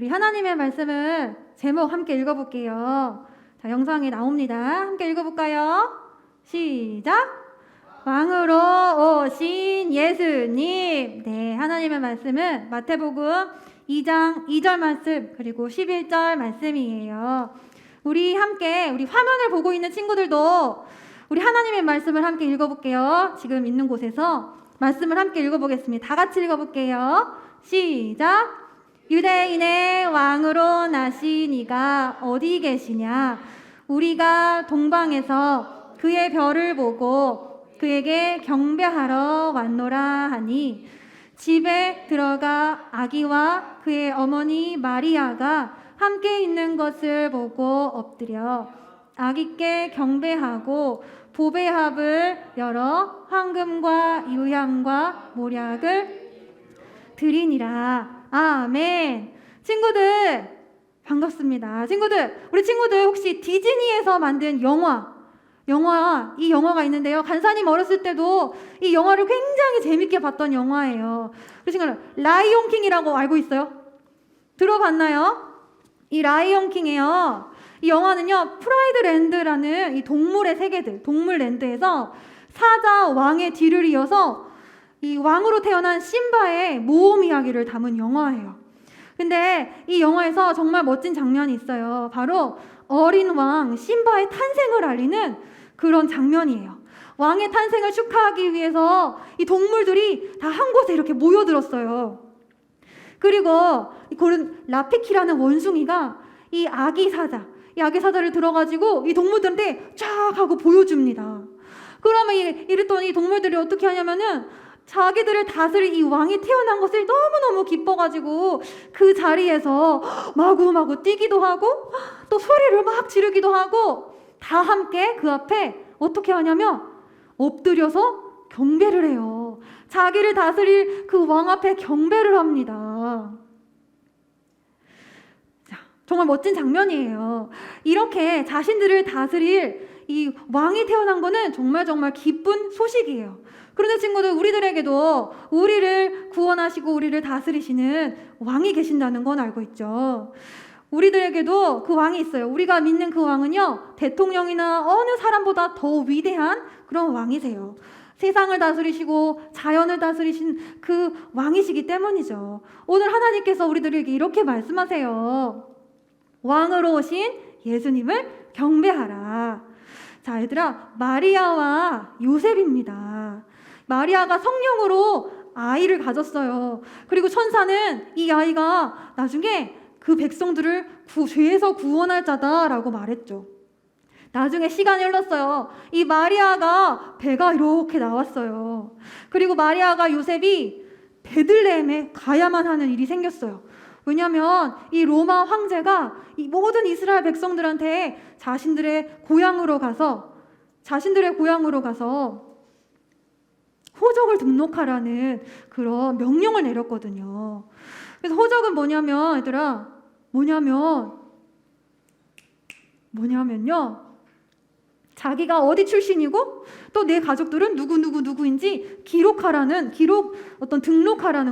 우리 하나님의 말씀을 제목 함께 읽어볼게요. 자, 영상이 나옵니다. 함께 읽어볼까요? 시작! 왕으로 오신 예수님. 네, 하나님의 말씀은 마태복음 2장 2절 말씀 그리고 11절 말씀이에요. 우리 함께 우리 화면을 보고 있는 친구들도 우리 하나님의 말씀을 함께 읽어볼게요. 지금 있는 곳에서 말씀을 함께 읽어보겠습니다. 다 같이 읽어볼게요. 시작! 유대인의 왕으로 나신 이가 어디 계시냐? 우리가 동방에서 그의 별을 보고 그에게 경배하러 왔노라 하니 집에 들어가 아기와 그의 어머니 마리아가 함께 있는 것을 보고 엎드려 아기께 경배하고 보배합을 열어 황금과 유향과 모략을 드리니라. 아멘. 친구들 반갑습니다. 우리 친구들 혹시 디즈니에서 만든 이 영화가 있는데요. 간사님 어렸을 때도 이 영화를 굉장히 재밌게 봤던 영화예요. 우리 친구들 라이온 킹이라고 알고 있어요? 들어봤나요? 이 라이온 킹이에요. 이 영화는요, 프라이드 랜드라는 이 동물의 세계들, 동물랜드에서 사자 왕의 뒤를 이어서 이 왕으로 태어난 심바의 모험 이야기를 담은 영화예요. 근데 이 영화에서 정말 멋진 장면이 있어요. 바로 어린 왕 심바의 탄생을 알리는 그런 장면이에요. 왕의 탄생을 축하하기 위해서 이 동물들이 다 한 곳에 이렇게 모여들었어요. 그리고 그런 라피키라는 원숭이가 이 아기 사자를 들어가지고 이 동물들한테 쫙 하고 보여줍니다. 그러면 이랬더니 이 동물들이 어떻게 하냐면은 자기들을 다스릴 이 왕이 태어난 것을 너무너무 기뻐가지고 그 자리에서 마구마구 뛰기도 하고 또 소리를 막 지르기도 하고 다 함께 그 앞에 어떻게 하냐면 엎드려서 경배를 해요. 자기를 다스릴 그 왕 앞에 경배를 합니다. 자, 정말 멋진 장면이에요. 이렇게 자신들을 다스릴 이 왕이 태어난 거는 정말 기쁜 소식이에요. 그런데 친구들, 우리들에게도 우리를 구원하시고 우리를 다스리시는 왕이 계신다는 건 알고 있죠. 우리들에게도 그 왕이 있어요. 우리가 믿는 그 왕은요, 대통령이나 어느 사람보다 더 위대한 그런 왕이세요. 세상을 다스리시고 자연을 다스리신 그 왕이시기 때문이죠. 오늘 하나님께서 우리들에게 이렇게 말씀하세요. 왕으로 오신 예수님을 경배하라. 자, 얘들아, 마리아와 요셉입니다. 마리아가 성령으로 아이를 가졌어요. 그리고 천사는 이 아이가 나중에 그 백성들을 죄에서 구원할 자다라고 말했죠. 나중에 시간이 흘렀어요. 이 마리아가 배가 이렇게 나왔어요. 그리고 마리아가 요셉이 베들레헴에 가야만 하는 일이 생겼어요. 왜냐하면 이 로마 황제가 이 모든 이스라엘 백성들한테 자신들의 고향으로 가서 호적을 등록하라는 그런 명령을 내렸거든요. 그래서 호적은 뭐냐면요. 자기가 어디 출신이고 또 내 가족들은 누구인지 등록하라는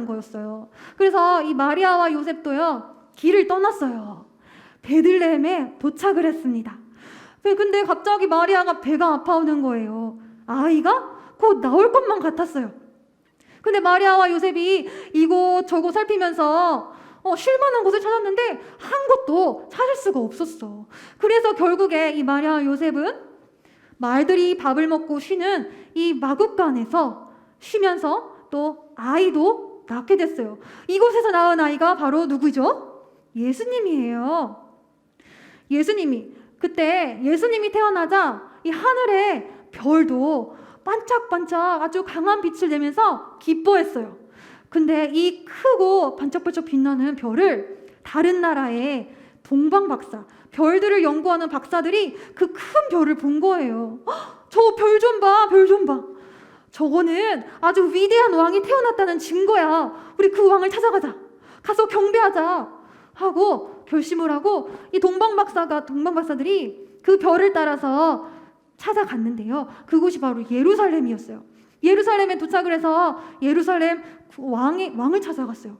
거였어요. 그래서 이 마리아와 요셉도요, 길을 떠났어요. 베들레헴에 도착을 했습니다. 근데 갑자기 마리아가 배가 아파오는 거예요. 아이가 곧 나올 것만 같았어요. 근데 마리아와 요셉이 이곳저곳 살피면서 쉴 만한 곳을 찾았는데 한 곳도 찾을 수가 없었어. 그래서 결국에 이 마리아와 요셉은 말들이 밥을 먹고 쉬는 이 마국간에서 쉬면서 또 아이도 낳게 됐어요. 이곳에서 낳은 아이가 바로 누구죠? 예수님이에요. 그때 예수님이 태어나자 이 하늘의 별도 반짝반짝 아주 강한 빛을 내면서 기뻐했어요. 근데 이 크고 반짝반짝 빛나는 별을 다른 나라의 동방박사, 별들을 연구하는 박사들이 그 큰 별을 본 거예요. 저 별 좀 봐. 저거는 아주 위대한 왕이 태어났다는 증거야. 우리 그 왕을 찾아가자. 가서 경배하자. 하고 결심을 하고 이 동방박사들이 그 별을 따라서 찾아갔는데요. 그곳이 바로 예루살렘이었어요. 예루살렘에 도착을 해서 예루살렘 왕을 찾아갔어요.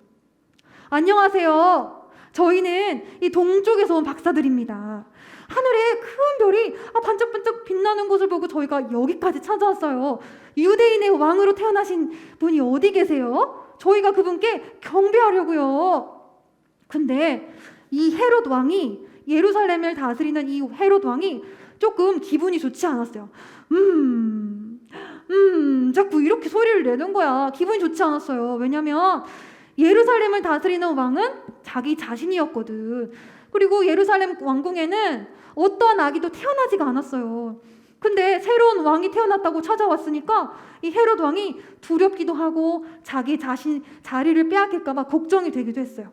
안녕하세요. 저희는 이 동쪽에서 온 박사들입니다. 하늘에 큰 별이 반짝반짝 빛나는 것을 보고 저희가 여기까지 찾아왔어요. 유대인의 왕으로 태어나신 분이 어디 계세요? 저희가 그분께 경배하려고요. 근데 이 헤롯 왕이, 예루살렘을 다스리는 이 헤롯 왕이 조금 기분이 좋지 않았어요. 자꾸 이렇게 소리를 내는 거야. 기분이 좋지 않았어요. 왜냐면 예루살렘을 다스리는 왕은 자기 자신이었거든. 그리고 예루살렘 왕궁에는 어떠한 아기도 태어나지가 않았어요. 근데 새로운 왕이 태어났다고 찾아왔으니까 이 헤롯 왕이 두렵기도 하고 자기 자신 자리를 빼앗길까 봐 걱정이 되기도 했어요.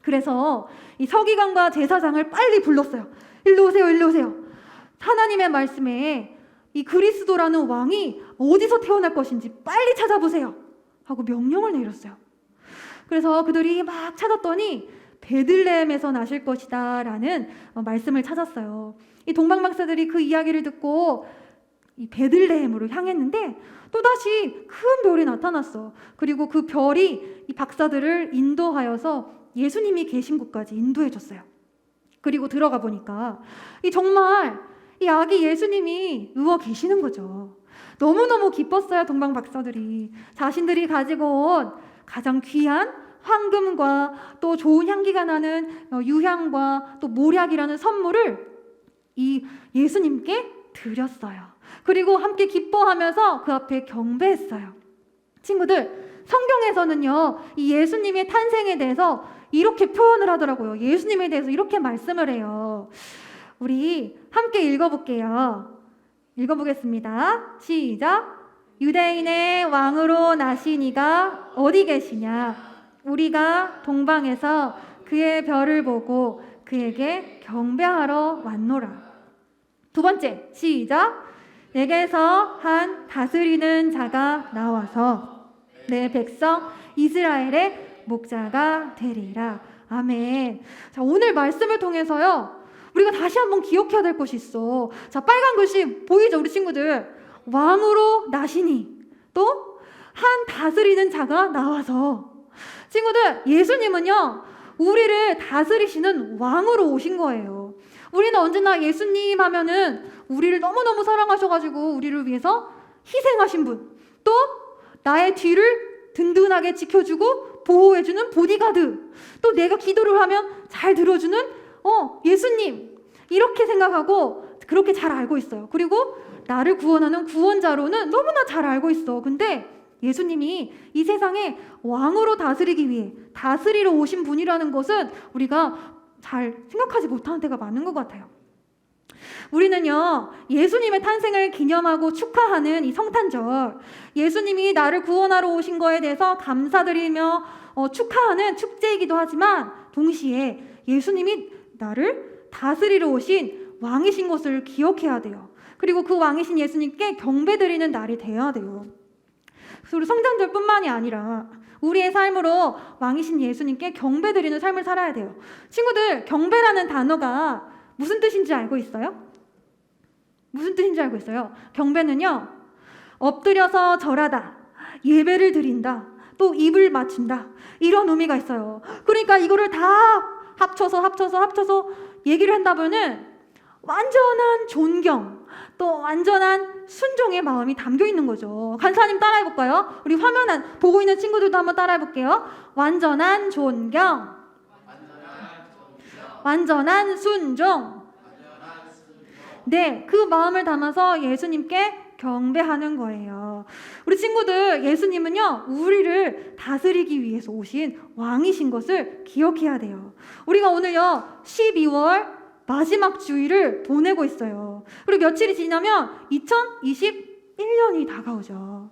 그래서 이 서기관과 제사장을 빨리 불렀어요. 일로 오세요, 일로 오세요. 하나님의 말씀에 이 그리스도라는 왕이 어디서 태어날 것인지 빨리 찾아보세요 하고 명령을 내렸어요. 그래서 그들이 막 찾았더니 베들레헴에서 나실 것이다 라는 말씀을 찾았어요. 이 동방박사들이 그 이야기를 듣고 이 베들레헴으로 향했는데 또다시 큰 별이 나타났어. 그리고 그 별이 이 박사들을 인도하여서 예수님이 계신 곳까지 인도해 줬어요. 그리고 들어가 보니까 정말 이 아기 예수님이 누워 계시는 거죠. 너무너무 기뻤어요. 동방 박사들이 자신들이 가지고 온 가장 귀한 황금과 또 좋은 향기가 나는 유향과 또 몰약이라는 선물을 이 예수님께 드렸어요. 그리고 함께 기뻐하면서 그 앞에 경배했어요. 친구들, 성경에서는요 이 예수님의 탄생에 대해서 이렇게 표현을 하더라고요. 예수님에 대해서 이렇게 말씀을 해요. 우리 함께 읽어볼게요. 읽어보겠습니다. 시작. 유대인의 왕으로 나신 이가 어디 계시냐? 우리가 동방에서 그의 별을 보고 그에게 경배하러 왔노라. 두 번째, 시작. 내게서 한 다스리는 자가 나와서 내 백성 이스라엘의 목자가 되리라. 아멘. 자, 오늘 말씀을 통해서요 우리가 다시 한번 기억해야 될 것이 있어. 자, 빨간 글씨 보이죠, 우리 친구들? 왕으로 나시니 또 한 다스리는 자가 나와서. 친구들, 예수님은요 우리를 다스리시는 왕으로 오신 거예요. 우리는 언제나 예수님 하면은 우리를 너무너무 사랑하셔가지고 우리를 위해서 희생하신 분, 또 나의 뒤를 든든하게 지켜주고 보호해주는 보디가드, 또 내가 기도를 하면 잘 들어주는 예수님, 이렇게 생각하고 그렇게 잘 알고 있어요. 그리고 나를 구원하는 구원자로는 너무나 잘 알고 있어. 근데 예수님이 이 세상에 왕으로 다스리기 위해 다스리러 오신 분이라는 것은 우리가 잘 생각하지 못하는 때가 많은 것 같아요. 우리는요 예수님의 탄생을 기념하고 축하하는 이 성탄절, 예수님이 나를 구원하러 오신 거에 대해서 감사드리며 축하하는 축제이기도 하지만 동시에 예수님이 나를 다스리러 오신 왕이신 것을 기억해야 돼요. 그리고 그 왕이신 예수님께 경배드리는 날이 되어야 돼요. 그리고 성탄절뿐만이 아니라 우리의 삶으로 왕이신 예수님께 경배드리는 삶을 살아야 돼요. 친구들, 경배라는 단어가 무슨 뜻인지 알고 있어요? 무슨 뜻인지 알고 있어요? 경배는요 엎드려서 절하다, 예배를 드린다, 또 입을 맞춘다, 이런 의미가 있어요. 그러니까 이거를 다 합쳐서 얘기를 한다면은 완전한 존경, 또 완전한 순종의 마음이 담겨 있는 거죠. 간사님 따라해 볼까요? 우리 화면 보고 있는 친구들도 한번 따라해 볼게요. 완전한 존경, 완전한 순종. 네, 그 마음을 담아서 예수님께 경배하는 거예요. 우리 친구들, 예수님은요 우리를 다스리기 위해서 오신 왕이신 것을 기억해야 돼요. 우리가 오늘요 12월 마지막 주일을 보내고 있어요. 그리고 며칠이 지나면 2021년이 다가오죠.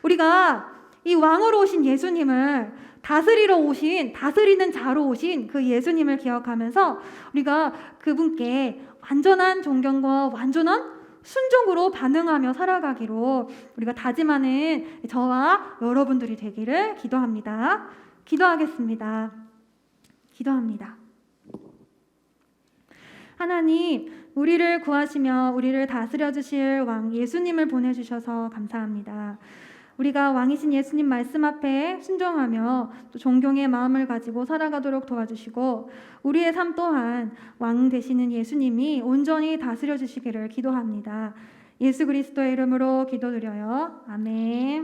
우리가 이 왕으로 오신 예수님을 다스리러 오신, 다스리는 자로 오신 그 예수님을 기억하면서 우리가 그분께 완전한 존경과 완전한 순종으로 반응하며 살아가기로 우리가 다짐하는 저와 여러분들이 되기를 기도합니다. 기도하겠습니다. 기도합니다. 하나님, 우리를 구하시며 우리를 다스려 주실 왕 예수님을 보내주셔서 감사합니다. 우리가 왕이신 예수님 말씀 앞에 순종하며 또 존경의 마음을 가지고 살아가도록 도와주시고 우리의 삶 또한 왕 되시는 예수님이 온전히 다스려 주시기를 기도합니다. 예수 그리스도의 이름으로 기도드려요. 아멘.